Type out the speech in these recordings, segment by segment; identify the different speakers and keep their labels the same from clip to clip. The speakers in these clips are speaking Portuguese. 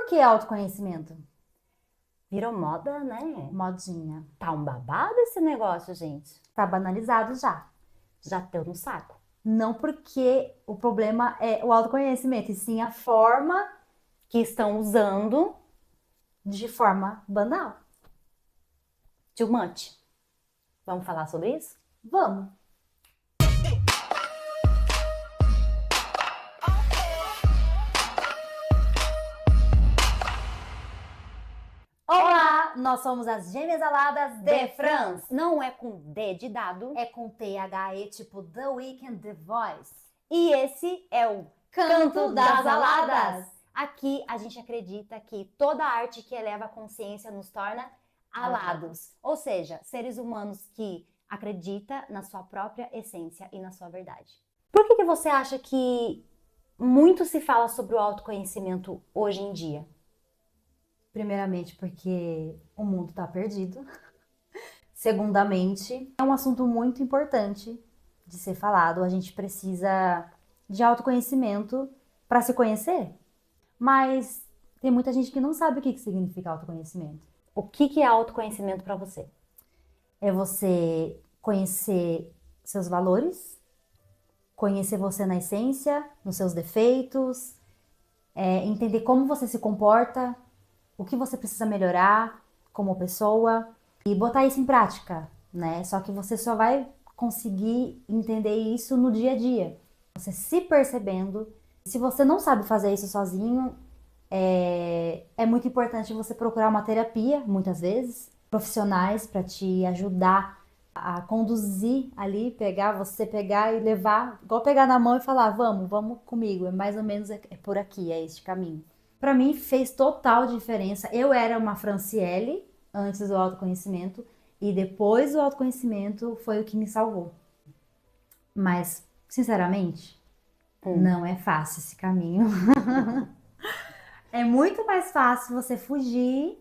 Speaker 1: que autoconhecimento?
Speaker 2: Virou moda, né?
Speaker 1: Modinha.
Speaker 2: Tá um babado esse negócio, gente.
Speaker 1: Tá banalizado já.
Speaker 2: Já deu no saco.
Speaker 1: Não porque o problema é o autoconhecimento, e sim a forma
Speaker 2: Que estão usando
Speaker 1: de forma banal.
Speaker 2: too much. Vamos falar sobre isso?
Speaker 1: Vamos. Olá, nós somos as Gêmeas Aladas de France.
Speaker 2: Não é com D de dado.
Speaker 1: É com THE, tipo The Weeknd, The Voice.
Speaker 2: E esse é o
Speaker 1: Canto das Aladas.
Speaker 2: Aqui a gente acredita que toda arte que eleva a consciência nos torna alados. Ou seja, seres humanos que acreditam na sua própria essência e na sua verdade. Por que você acha que muito se fala sobre o autoconhecimento hoje em dia?
Speaker 1: Primeiramente, porque o mundo tá perdido. Segundamente, é um assunto muito importante de ser falado. A gente precisa de autoconhecimento para se conhecer. Mas tem muita gente que não sabe o que significa autoconhecimento.
Speaker 2: O que é autoconhecimento para você?
Speaker 1: É você conhecer seus valores, conhecer você na essência, nos seus defeitos, entender como você se comporta, o que você precisa melhorar como pessoa e botar isso em prática, né? Só que você só vai conseguir entender isso no dia a dia. Você se percebendo. Se você não sabe fazer isso sozinho, é muito importante você procurar uma terapia, muitas vezes, profissionais para te ajudar a conduzir ali, pegar e levar, igual pegar na mão e falar, vamos comigo, é mais ou menos é por aqui, é este caminho. Para mim fez total diferença. Eu era uma Franciele antes do autoconhecimento e depois do autoconhecimento foi o que me salvou. Mas, sinceramente, não é fácil esse caminho. É muito mais fácil você fugir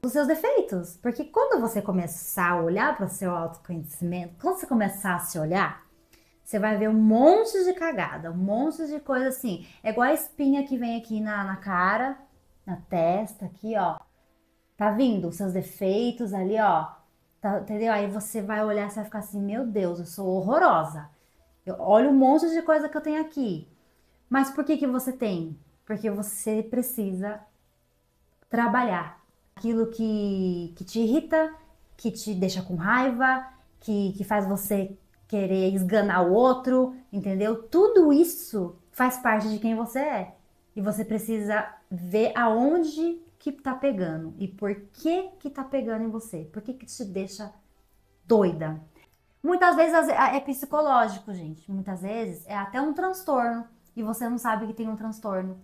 Speaker 1: dos seus defeitos. Porque quando você começar a olhar para o seu autoconhecimento, quando você começar a se olhar, você vai ver um monte de cagada, um monte de coisa assim. É igual a espinha que vem aqui na cara, na testa, aqui, ó. Tá vindo os seus defeitos ali, ó. Tá, entendeu? Aí você vai olhar e vai ficar assim, meu Deus, eu sou horrorosa. Eu olho um monte de coisa que eu tenho aqui. Mas por que você tem? Porque você precisa trabalhar aquilo que te irrita, que te deixa com raiva, que faz você querer esganar o outro, entendeu? Tudo isso faz parte de quem você é. E você precisa ver aonde que tá pegando e por que tá pegando em você. Por que te deixa doida. Muitas vezes é psicológico, gente. Muitas vezes é até um transtorno e você não sabe que tem um transtorno.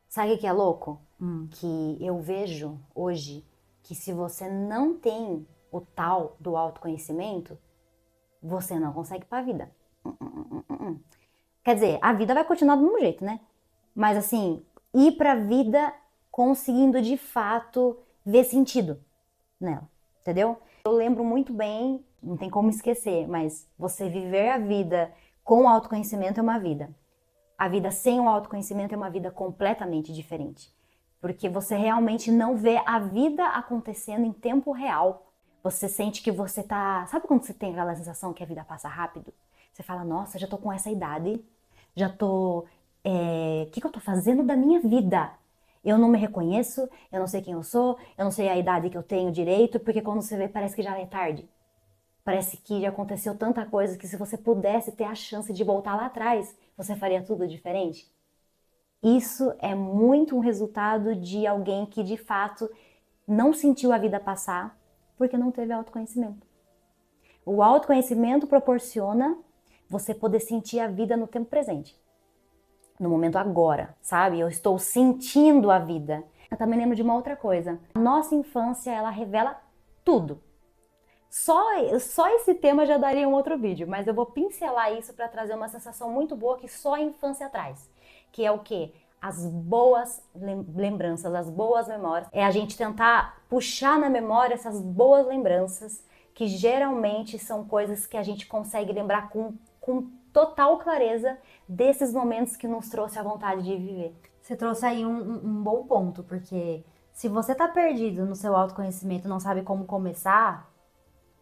Speaker 2: Sabe o que é louco? Que eu vejo hoje que se você não tem o tal do autoconhecimento, você não consegue ir pra vida. Quer dizer, a vida vai continuar do mesmo jeito, né? Mas assim, ir pra vida conseguindo de fato ver sentido nela, entendeu? Eu lembro muito bem, não tem como esquecer, mas você viver a vida com autoconhecimento é uma vida. A vida sem o autoconhecimento é uma vida completamente diferente. Porque você realmente não vê a vida acontecendo em tempo real. Você sente que você tá... Sabe quando você tem aquela sensação que a vida passa rápido? Você fala, nossa, já tô com essa idade, já tô... O que eu tô fazendo da minha vida? Eu não me reconheço, eu não sei quem eu sou, eu não sei a idade que eu tenho direito, porque quando você vê parece que já é tarde. Parece que já aconteceu tanta coisa que se você pudesse ter a chance de voltar lá atrás, você faria tudo diferente. Isso é muito um resultado de alguém que de fato não sentiu a vida passar porque não teve autoconhecimento. O autoconhecimento proporciona você poder sentir a vida no tempo presente. No momento agora, sabe? Eu estou sentindo a vida. Eu também lembro de uma outra coisa. A nossa infância, ela revela tudo. Só esse tema já daria um outro vídeo, mas eu vou pincelar isso para trazer uma sensação muito boa que só a infância traz. Que é o quê? As boas lembranças, as boas memórias. É a gente tentar puxar na memória essas boas lembranças, que geralmente são coisas que a gente consegue lembrar com total clareza desses momentos que nos trouxe a vontade de viver.
Speaker 1: Você trouxe aí um bom ponto, porque se você tá perdido no seu autoconhecimento e não sabe como começar,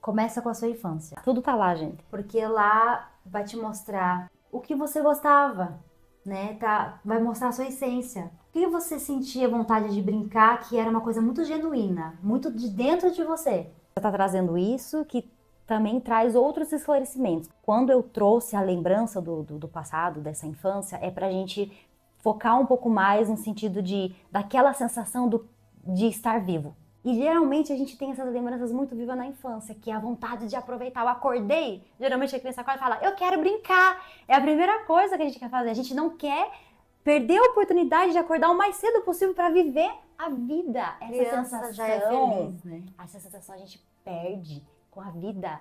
Speaker 1: começa com a sua infância.
Speaker 2: Tudo tá lá, gente.
Speaker 1: Porque lá vai te mostrar o que você gostava, né? Vai mostrar a sua essência. O que você sentia vontade de brincar, que era uma coisa muito genuína, muito de dentro de você.
Speaker 2: Você tá trazendo isso que também traz outros esclarecimentos. Quando eu trouxe a lembrança do passado, dessa infância, é pra gente focar um pouco mais no sentido daquela sensação de estar vivo. E geralmente a gente tem essas lembranças muito vivas na infância, que é a vontade de aproveitar. Eu acordei, geralmente a criança acorda e fala, eu quero brincar. É a primeira coisa que a gente quer fazer. A gente não quer perder a oportunidade de acordar o mais cedo possível para viver a vida.
Speaker 1: A criança já é feliz, né?
Speaker 2: Essa sensação a gente perde com a vida.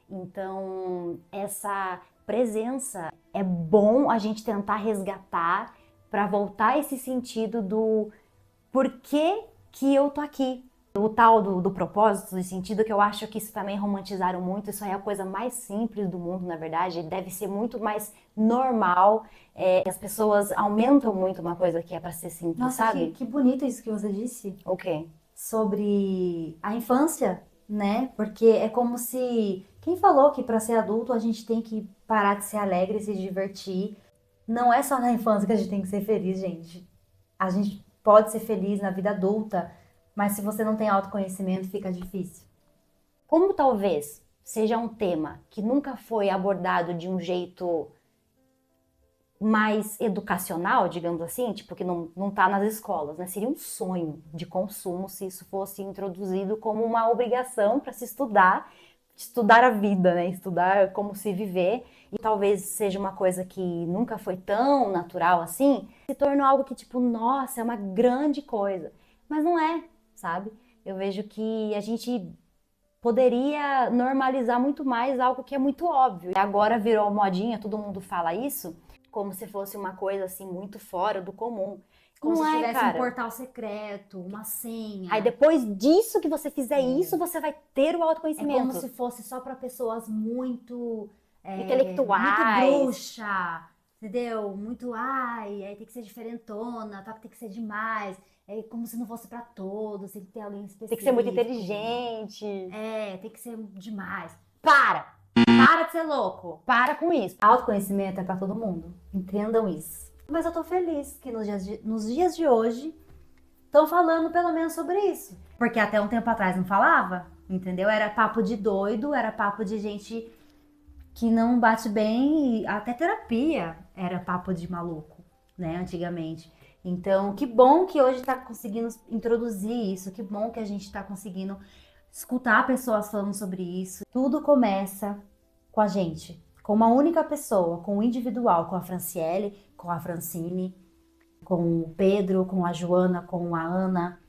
Speaker 2: Então, essa presença é bom a gente tentar resgatar para voltar esse sentido do porquê que eu tô aqui. O tal do propósito, do sentido, que eu acho que isso também romantizaram muito, isso é a coisa mais simples do mundo, na verdade, deve ser muito mais normal, as pessoas aumentam muito uma coisa que é para ser simples,
Speaker 1: Nossa,
Speaker 2: sabe?
Speaker 1: que bonito isso que você disse.
Speaker 2: O quê?
Speaker 1: Sobre a infância, né? Porque é como se... Quem falou que para ser adulto a gente tem que parar de ser alegre e se divertir? Não é só na infância que a gente tem que ser feliz, gente. A gente pode ser feliz na vida adulta, mas se você não tem autoconhecimento, fica difícil.
Speaker 2: Como talvez seja um tema que nunca foi abordado de um jeito mais educacional, digamos assim, tipo que não tá nas escolas, né? Seria um sonho de consumo se isso fosse introduzido como uma obrigação para se estudar a vida, né? Estudar como se viver. E talvez seja uma coisa que nunca foi tão natural assim, se tornou algo que tipo, nossa, é uma grande coisa. Mas não é, sabe? Eu vejo que a gente poderia normalizar muito mais algo que é muito óbvio. Agora virou modinha, todo mundo fala isso, como se fosse uma coisa assim muito fora do comum.
Speaker 1: Como
Speaker 2: não
Speaker 1: se
Speaker 2: é,
Speaker 1: tivesse
Speaker 2: cara.
Speaker 1: um portal secreto, uma senha.
Speaker 2: Aí depois disso que você fizer isso, você vai ter o
Speaker 1: É
Speaker 2: autoconhecimento.
Speaker 1: como se fosse só para pessoas muito
Speaker 2: intelectuais.
Speaker 1: muito bruxa, entendeu? Muito aí tem que ser diferentona, tem que ser demais. É como se não fosse para todos, tem que ter alguém específico.
Speaker 2: Tem que ser muito inteligente.
Speaker 1: Tem que ser demais. Para de ser louco.
Speaker 2: Para com isso.
Speaker 1: Autoconhecimento é para todo mundo. Entendam isso. Mas eu tô feliz que nos dias de hoje estão falando pelo menos sobre isso. Porque até um tempo atrás não falava, entendeu? Era papo de doido, era papo de gente que não bate bem, e até terapia era papo de maluco, né, antigamente. Então, que bom que hoje tá conseguindo introduzir isso, que bom que a gente tá conseguindo escutar pessoas falando sobre isso. Tudo começa com a gente, com uma única pessoa, com o individual, com a Franciele, com a Francine, com o Pedro, com a Joana, com a Ana.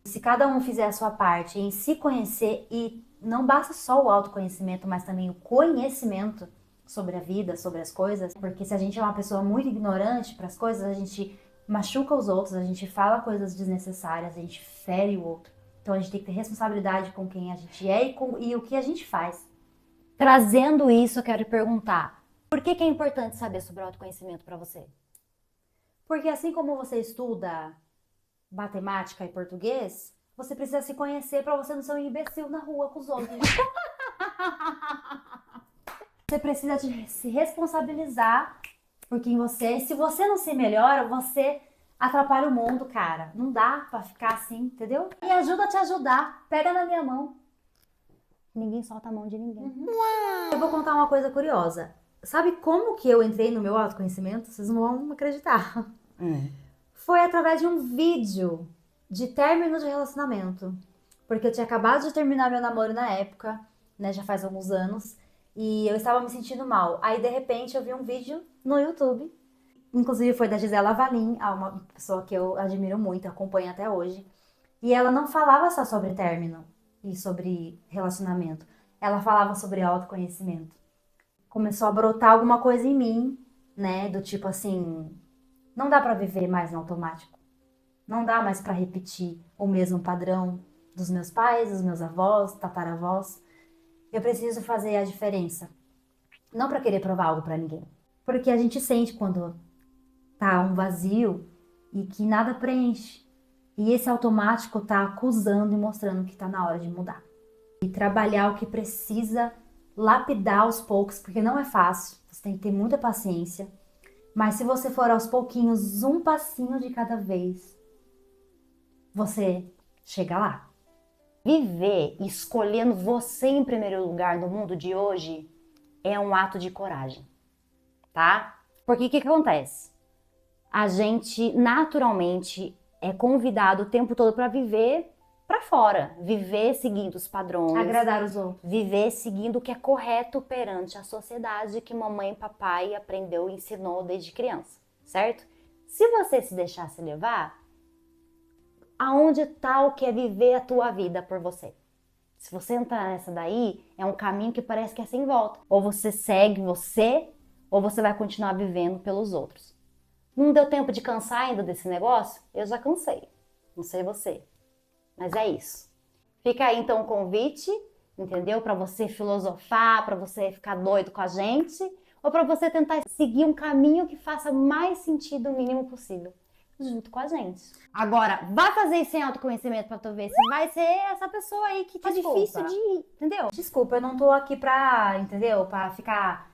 Speaker 1: Se cada um fizer a sua parte em se conhecer, e não basta só o autoconhecimento, mas também o conhecimento sobre a vida, sobre as coisas, porque se a gente é uma pessoa muito ignorante para as coisas, a gente machuca os outros, a gente fala coisas desnecessárias, a gente fere o outro. Então a gente tem que ter responsabilidade com quem a gente é e o que a gente faz.
Speaker 2: Trazendo isso, eu quero te perguntar, por que é importante saber sobre o autoconhecimento para você?
Speaker 1: Porque assim como você estuda matemática e português, você precisa se conhecer para você não ser um imbecil na rua com os outros. Você precisa se responsabilizar por quem você é. E se você não se melhora, você atrapalha o mundo, cara. Não dá pra ficar assim, entendeu? Me ajuda a te ajudar. Pega na minha mão.
Speaker 2: Ninguém solta a mão de ninguém.
Speaker 1: Eu vou contar uma coisa curiosa. Sabe como que eu entrei no meu autoconhecimento? Vocês não vão acreditar. Foi através de um vídeo de término de relacionamento. Porque eu tinha acabado de terminar meu namoro na época, né? Já faz alguns anos. E eu estava me sentindo mal. Aí, de repente, eu vi um vídeo no YouTube. Inclusive, foi da Gisela Valim, uma pessoa que eu admiro muito, acompanho até hoje. E ela não falava só sobre término e sobre relacionamento. Ela falava sobre autoconhecimento. Começou a brotar alguma coisa em mim, né? Do tipo assim, não dá pra viver mais no automático. Não dá mais pra repetir o mesmo padrão dos meus pais, dos meus avós, tataravós. Eu preciso fazer a diferença. Não pra querer provar algo pra ninguém. Porque a gente sente quando tá um vazio e que nada preenche. E esse automático tá acusando e mostrando que tá na hora de mudar. E trabalhar o que precisa, lapidar aos poucos, porque não é fácil, você tem que ter muita paciência. Mas se você for aos pouquinhos, um passinho de cada vez, você chega lá.
Speaker 2: Viver escolhendo você em primeiro lugar no mundo de hoje é um ato de coragem, tá? Porque o que acontece? A gente naturalmente é convidado o tempo todo para viver para fora, viver seguindo os padrões,
Speaker 1: Agradar os outros.
Speaker 2: viver seguindo o que é correto perante a sociedade que mamãe e papai aprendeu e ensinou desde criança, certo? Se você se deixasse levar, aonde tá o que é viver a tua vida por você? Se você entrar nessa daí, é um caminho que parece que é sem volta. Ou você segue você, ou você vai continuar vivendo pelos outros. Não deu tempo de cansar ainda desse negócio? Eu já cansei. Não sei você. Mas é isso. Fica aí então o convite, entendeu? Para você filosofar, para você ficar doido com a gente, ou para você tentar seguir um caminho que faça mais sentido o mínimo possível, junto com a gente. Agora, vai fazer isso sem autoconhecimento pra tu ver se vai ser essa pessoa aí que tá
Speaker 1: Desculpa.
Speaker 2: difícil de ir, entendeu?
Speaker 1: Desculpa, eu não tô aqui pra, entendeu? Pra ficar,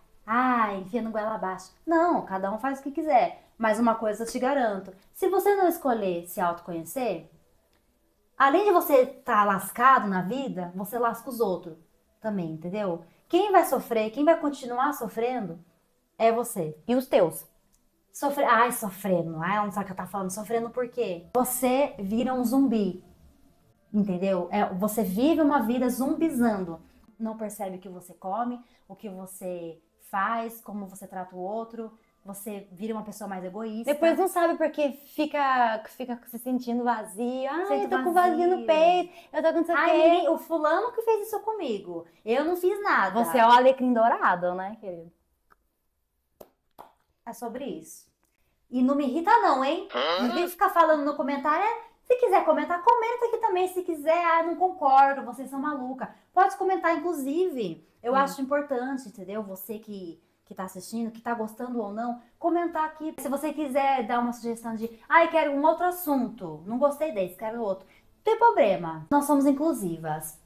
Speaker 1: enfiando goela abaixo. Não, cada um faz o que quiser. Mas uma coisa eu te garanto, se você não escolher se autoconhecer, além de você estar lascado na vida, você lasca os outros também, entendeu? Quem vai sofrer, quem vai continuar sofrendo é você.
Speaker 2: E os teus?
Speaker 1: Sofrendo. Não sabe o que eu tá falando. Sofrendo por quê? Você vira um zumbi. Entendeu? Você vive uma vida zumbizando. Não percebe o que você come, o que você faz, como você trata o outro. Você vira uma pessoa mais egoísta.
Speaker 2: Depois não sabe porque fica se sentindo vazio.
Speaker 1: Sente
Speaker 2: Eu tô com vazio no peito, eu tô com não sei o quê.
Speaker 1: O fulano que fez isso comigo. Eu não fiz nada.
Speaker 2: Você é o alecrim dourado, né, querido?
Speaker 1: É sobre isso. E não me irrita não, hein? Em vez de ficar falando no comentário, se quiser comentar, comenta aqui também. Se quiser, não concordo, vocês são maluca. Pode comentar, inclusive. Eu acho importante, entendeu? Você que tá assistindo, que tá gostando ou não, comentar aqui. Se você quiser dar uma sugestão de, quero um outro assunto, não gostei desse, quero outro. Não tem problema. Nós somos inclusivas.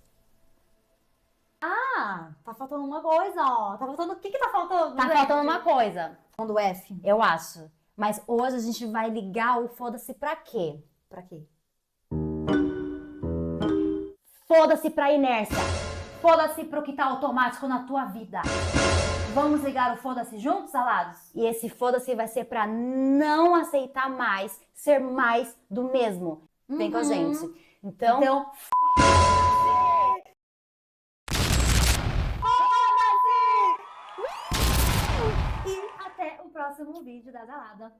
Speaker 1: Tá faltando uma coisa, ó. Tá faltando... O que tá faltando?
Speaker 2: Tá faltando uma coisa.
Speaker 1: Do F.
Speaker 2: Eu acho. Mas hoje a gente vai ligar o foda-se pra quê?
Speaker 1: Pra quê?
Speaker 2: Foda-se pra inércia.
Speaker 1: Foda-se pro que tá automático na tua vida. Vamos ligar o foda-se juntos, alados?
Speaker 2: E esse foda-se vai ser pra não aceitar mais, ser mais do mesmo. Vem com a gente. Então
Speaker 1: e até o próximo vídeo da Zalada.